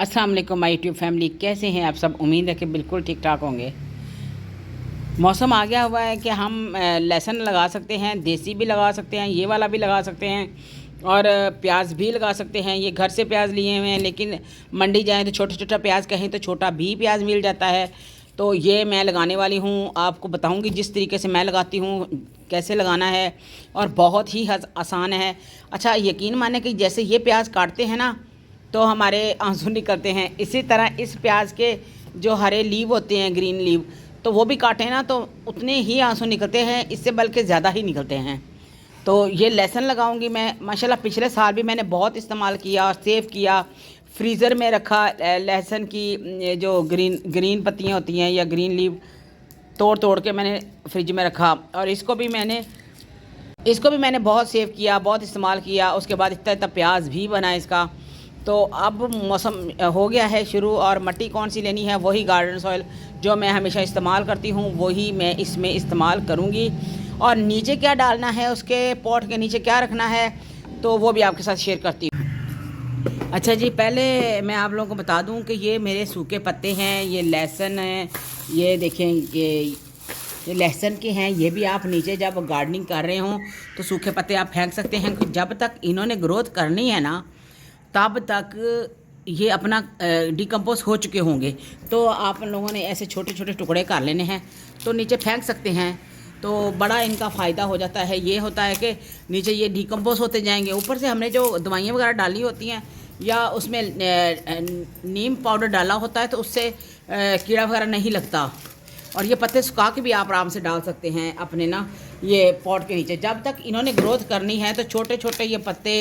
अस्सलाम वालेकुम my YouTube family, कैसे हैं आप सब। उम्मीद है कि बिल्कुल ठीक ठाक होंगे। मौसम आ गया हुआ है कि हम लहसुन लगा सकते हैं, देसी भी लगा सकते हैं, ये वाला भी लगा सकते हैं और प्याज भी लगा सकते हैं। ये घर से प्याज लिए हुए हैं, लेकिन मंडी जाएं तो छोटा छोटा प्याज कहें तो छोटा भी प्याज मिल जाता है। तो ये मैं लगाने वाली हूँ, आपको बताऊँगी जिस तरीके से मैं लगाती हूँ कैसे लगाना है, और बहुत ही आसान है। अच्छा, यकीन माने कि जैसे ये प्याज काटते हैं ना तो हमारे आंसू निकलते हैं, इसी तरह इस प्याज के जो हरे लीव होते हैं, ग्रीन लीव, तो वो भी काटें ना तो उतने ही आंसू निकलते हैं, इससे बल्कि ज़्यादा ही निकलते हैं। तो ये लहसुन लगाऊंगी मैं। माशाल्लाह पिछले साल भी मैंने बहुत इस्तेमाल किया और सेव किया, फ्रीज़र में रखा। लहसुन की जो ग्रीन पत्तियाँ होती हैं या ग्रीन लीव तोड़ तोड़ के मैंने फ्रिज में रखा, और इसको भी मैंने बहुत सेव किया, बहुत इस्तेमाल किया। उसके बाद इतना इतना प्याज भी बना इसका। तो अब मौसम हो गया है शुरू, और मिट्टी कौन सी लेनी है, वही गार्डन सॉइल जो मैं हमेशा इस्तेमाल करती हूँ वही मैं इसमें इस्तेमाल करूँगी। और नीचे क्या डालना है, उसके पॉट के नीचे क्या रखना है, तो वो भी आपके साथ शेयर करती हूँ। अच्छा जी, पहले मैं आप लोगों को बता दूँ कि ये मेरे सूखे पत्ते हैं, ये लहसुन है, ये देखें, ये लहसुन के हैं। ये भी आप नीचे जब गार्डनिंग कर रहे हों तो सूखे पत्ते आप फेंक सकते हैं, कि जब तक इन्होंने ग्रोथ करनी है ना तब तक ये अपना डिकम्पोज हो चुके होंगे। तो आप लोगों ने ऐसे छोटे छोटे टुकड़े कर लेने हैं तो नीचे फेंक सकते हैं, तो बड़ा इनका फ़ायदा हो जाता है। ये होता है कि नीचे ये डिकम्पोज होते जाएंगे। ऊपर से हमने जो दवाइयाँ वगैरह डाली होती हैं या उसमें नीम पाउडर डाला होता है तो उससे कीड़ा वगैरह नहीं लगता। और ये पत्ते सुखा के भी आप आराम से डाल सकते हैं अपने ना ये पॉट के नीचे। जब तक इन्होंने ग्रोथ करनी है तो छोटे छोटे ये पत्ते,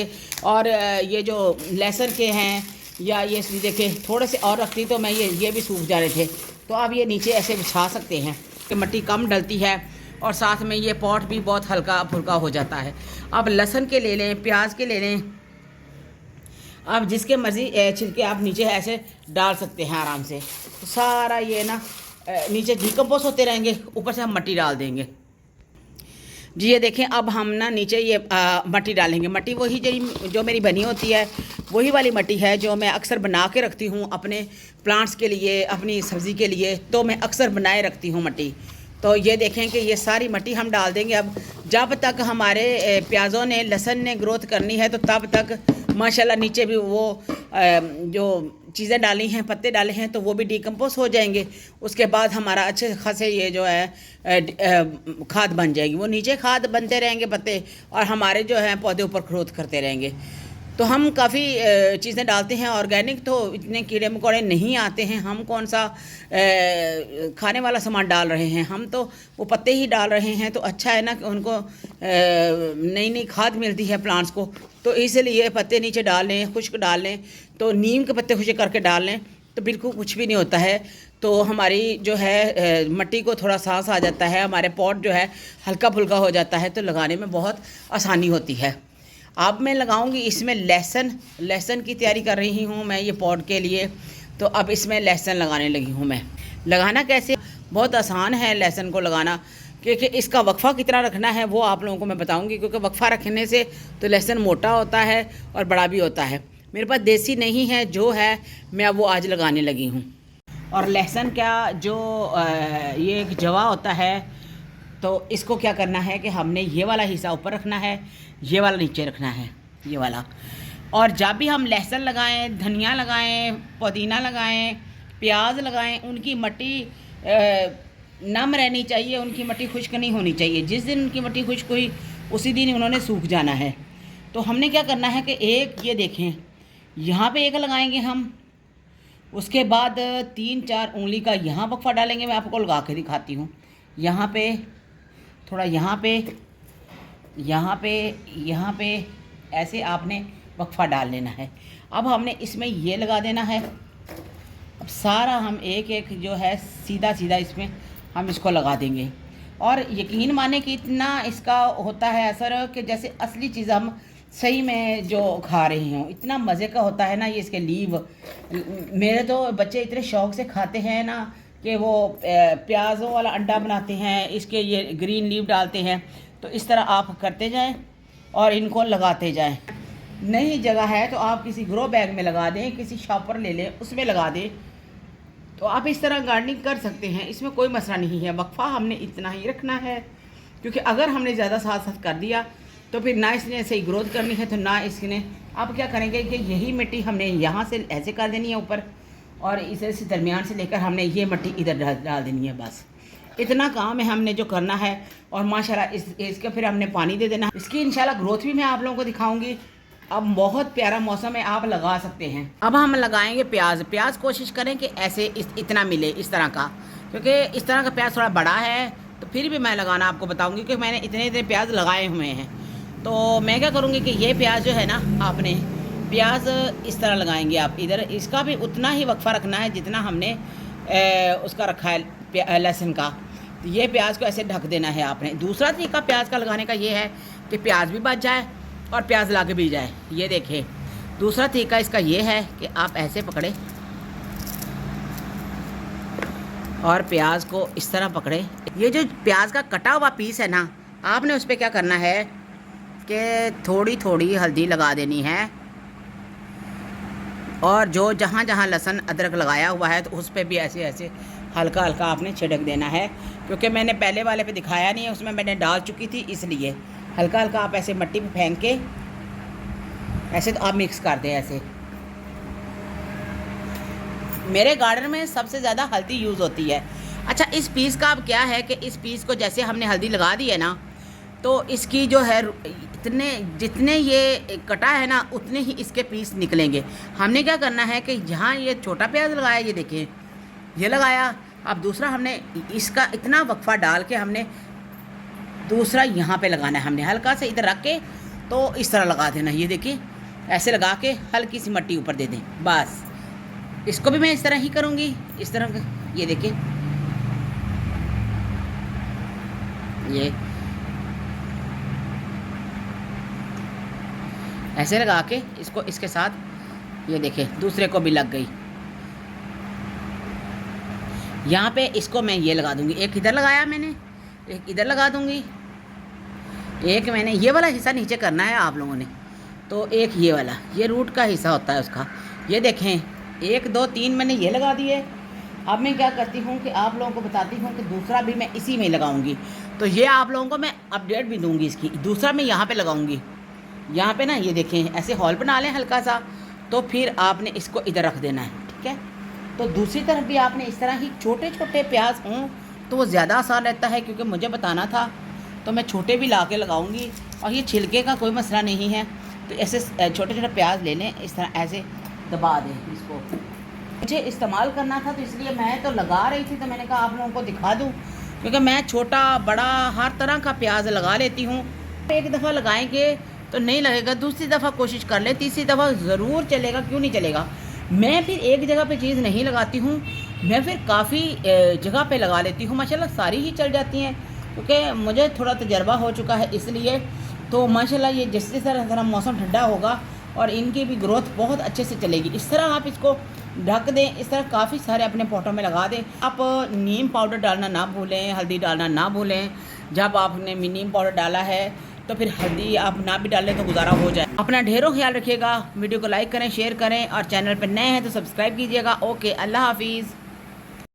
और ये जो लहसुन के हैं या ये देखें थोड़े से और रखती तो मैं ये भी सूख जा रहे थे। तो आप ये नीचे ऐसे बिछा सकते हैं कि मिट्टी कम डलती है, और साथ में ये पॉट भी बहुत हल्का फुल्का हो जाता है। अब लहसुन के ले लें, प्याज के ले लें, आप जिसके मर्ज़ी छिलके आप नीचे ऐसे डाल सकते हैं आराम से। तो सारा ये ना नीचे डिकम्पोज होते रहेंगे, ऊपर से हम मिट्टी डाल देंगे जी। ये देखें, अब हम ना नीचे ये मिट्टी डालेंगे। मिट्टी वही जो मेरी बनी होती है वही वाली मिट्टी है जो मैं अक्सर बना के रखती हूँ अपने प्लांट्स के लिए, अपनी सब्ज़ी के लिए। तो मैं अक्सर बनाए रखती हूँ मिट्टी। तो ये देखें कि ये सारी मिट्टी हम डाल देंगे। अब जब तक हमारे प्याज़ों ने, लहसुन ने ग्रोथ करनी है तो तब तक माशाल्लाह नीचे भी वो जो चीज़ें डाली हैं, पत्ते डाले हैं, तो वो भी डिकम्पोज हो जाएंगे। उसके बाद हमारा अच्छे खासे ये जो है खाद बन जाएगी। वो नीचे खाद बनते रहेंगे पत्ते, और हमारे जो हैं पौधे ऊपर ग्रोथ करते रहेंगे। तो हम काफ़ी चीज़ें डालते हैं ऑर्गेनिक, तो इतने कीड़े मकोड़े नहीं आते हैं। हम कौन सा खाने वाला सामान डाल रहे हैं, हम तो वो पत्ते ही डाल रहे हैं। तो अच्छा है ना कि उनको नई नई खाद मिलती है प्लांट्स को। तो इसलिए पत्ते नीचे डाल लें, खुश्क डाल लें, तो नीम के पत्ते खुश्क करके डाल लें तो बिल्कुल कुछ भी नहीं होता है। तो हमारी जो है मिट्टी को थोड़ा सांस आ जाता है, हमारे पॉट जो है हल्का फुल्का हो जाता है, तो लगाने में बहुत आसानी होती है। अब मैं लगाऊंगी इसमें लहसुन की तैयारी कर रही हूँ मैं ये पॉट के लिए। तो अब इसमें लहसुन लगाने लगी हूँ मैं। लगाना कैसे, बहुत आसान है लहसुन को लगाना, क्योंकि इसका वक्फा कितना रखना है वो आप लोगों को मैं बताऊंगी। क्योंकि वक्फा रखने से तो लहसुन मोटा होता है और बड़ा भी होता है। मेरे पास देसी नहीं है, जो है मैं वो आज लगाने लगी हूँ। और लहसुन क्या, जो ये एक जवा होता है, तो इसको क्या करना है कि हमने ये वाला हिस्सा ऊपर रखना है, ये वाला नीचे रखना है, ये वाला। और जब भी हम लहसुन लगाएं, धनिया लगाएं, पुदीना लगाएं, प्याज लगाएं, उनकी मिट्टी नम रहनी चाहिए, उनकी मिट्टी खुश्क नहीं होनी चाहिए। जिस दिन उनकी मिट्टी खुश्क हुई उसी दिन उन्होंने सूख जाना है। तो हमने क्या करना है कि एक, ये देखें, यहाँ पे एक लगाएंगे हम, उसके बाद 3-4 उंगली का यहाँ वक्फा डालेंगे। मैं आपको लगा के दिखाती हूँ। यहाँ पे थोड़ा, यहाँ पे, यहाँ पे, यहाँ पे, ऐसे आपने वक्फा डाल लेना है। अब हमने इसमें ये लगा देना है। अब सारा हम एक एक जो है सीधा सीधा इसमें हम इसको लगा देंगे। और यकीन माने कि इतना इसका होता है असर कि जैसे असली चीज़ हम सही में जो खा रही हूँ। इतना मज़े का होता है ना ये इसके लीव। मेरे तो बच्चे इतने शौक़ से खाते हैं ना कि वो प्याज़ों वाला अंडा बनाते हैं, इसके ये ग्रीन लीव डालते हैं। तो इस तरह आप करते जाएं और इनको लगाते जाएं। नहीं जगह है तो आप किसी ग्रो बैग में लगा दें, किसी शॉपर ले लें उसमें लगा दें, तो आप इस तरह गार्डनिंग कर सकते हैं। इसमें कोई मसला नहीं है। वक्फा हमने इतना ही रखना है, क्योंकि अगर हमने ज़्यादा साथ साथ कर दिया तो फिर ना इसने सही ग्रोथ करनी है, तो ना इसने। आप क्या करेंगे कि यही मिट्टी हमने यहाँ से ऐसे कर देनी है ऊपर, और इसे से दरमियान से लेकर हमने ये मिट्टी इधर डाल देनी है। बस इतना काम है हमने जो करना है। और माशाल्लाह इसके फिर हमने पानी दे देना। इसकी इंशाल्लाह ग्रोथ भी मैं आप लोगों को दिखाऊंगी। अब बहुत प्यारा मौसम है, आप लगा सकते हैं। अब हम लगाएंगे प्याज। प्याज कोशिश करें कि ऐसे इतना मिले, इस तरह का, क्योंकि इस तरह का प्याज थोड़ा बड़ा है, तो फिर भी मैं लगाना आपको बताऊंगी कि मैंने इतने इतने प्याज लगाए हुए हैं। तो मैं क्या करूँगी कि ये प्याज जो है ना, आपने प्याज इस तरह लगाएंगे आप इधर। इसका भी उतना ही वक्फा रखना है जितना हमने उसका रखा है लहसुन का। तो ये प्याज को ऐसे ढक देना है आपने। दूसरा तरीका प्याज का लगाने का ये है कि प्याज भी बच जाए और प्याज लग भी जाए। ये देखिए, दूसरा तरीका इसका ये है कि आप ऐसे पकड़े और प्याज को इस तरह पकड़े। ये जो प्याज का कटा हुआ पीस है ना, आपने उस पर क्या करना है कि थोड़ी थोड़ी हल्दी लगा देनी है, और जो जहाँ जहाँ लहसुन अदरक लगाया हुआ है तो उस पर भी ऐसे ऐसे हल्का हल्का आपने छिड़क देना है। क्योंकि मैंने पहले वाले पे दिखाया नहीं है, उसमें मैंने डाल चुकी थी, इसलिए हल्का हल्का आप ऐसे मिट्टी पे फेंक के ऐसे तो आप मिक्स कर दें ऐसे। मेरे गार्डन में सबसे ज़्यादा हल्दी यूज़ होती है। अच्छा, इस पीस का अब क्या है कि इस पीस को जैसे हमने हल्दी लगा दी है ना, तो इसकी जो है जितने ये कटा है ना, उतने ही इसके पीस निकलेंगे। हमने क्या करना है कि जहाँ ये छोटा प्याज लगाया, ये देखिए ये लगाया, अब दूसरा हमने इसका इतना वक्फा डाल के हमने दूसरा यहाँ पे लगाना है। हमने हल्का से इधर रख के तो इस तरह लगा देना। ये देखिए ऐसे लगा के हल्की सी मिट्टी ऊपर दे दें। बस इसको भी मैं इस तरह ही करूँगी, इस तरह। ये देखिए, ये ऐसे लगा के इसको इसके साथ, ये देखिए दूसरे को भी लग गई। यहाँ पे इसको मैं ये लगा दूँगी। एक इधर लगाया मैंने, एक इधर लगा दूँगी, एक मैंने ये वाला हिस्सा नीचे करना है आप लोगों ने, तो एक ये वाला, ये रूट का हिस्सा होता है उसका। ये देखें 1 2 3 मैंने ये लगा दिए। अब मैं क्या करती हूँ कि आप लोगों को बताती हूँ कि दूसरा भी मैं इसी में लगाऊंगी। तो ये आप लोगों को मैं अपडेट भी दूंगी इसकी। दूसरा मैं यहाँ पे लगाऊंगी, यहाँ पे ना, ये देखें ऐसे हॉल बना लें हल्का सा, तो फिर आपने इसको इधर रख देना है, ठीक है। तो दूसरी तरफ भी आपने इस तरह ही छोटे छोटे प्याज हों तो वो ज़्यादा आसान रहता है, क्योंकि मुझे बताना था तो मैं छोटे भी ला के लगाऊंगी। और ये छिलके का कोई मसला नहीं है। तो ऐसे छोटे छोटे प्याज ले लें, इस तरह ऐसे दबा दें इसको। मुझे इस्तेमाल करना था तो इसलिए मैं तो लगा रही थी, तो मैंने कहा आप लोगों को दिखा दूँ, क्योंकि मैं छोटा बड़ा हर तरह का प्याज लगा लेती हूँ। एक दफ़ा लगाएंगे तो नहीं लगेगा, दूसरी दफ़ा कोशिश कर लें, तीसरी दफ़ा ज़रूर चलेगा, क्यों नहीं चलेगा। मैं फिर एक जगह पे चीज़ नहीं लगाती हूँ, मैं फिर काफ़ी जगह पे लगा लेती हूँ। माशाल्लाह सारी ही चल जाती हैं, क्योंकि मुझे थोड़ा तजर्बा हो चुका है इसलिए। तो माशाल्लाह ये जिस तरह मौसम ठंडा होगा और इनकी भी ग्रोथ बहुत अच्छे से चलेगी। इस तरह आप इसको ढक दें, इस तरह काफ़ी सारे अपने पॉटों में लगा दें। आप नीम पाउडर डालना ना भूलें, हल्दी डालना ना भूलें। जब आपने नीम पाउडर डाला है तो फिर हल्दी आप ना भी डालें तो गुजारा हो जाए। अपना ढेरों ख्याल रखिएगा। वीडियो को लाइक करें, शेयर करें, और चैनल पर नए हैं तो सब्सक्राइब कीजिएगा। ओके, अल्लाह हाफिज़।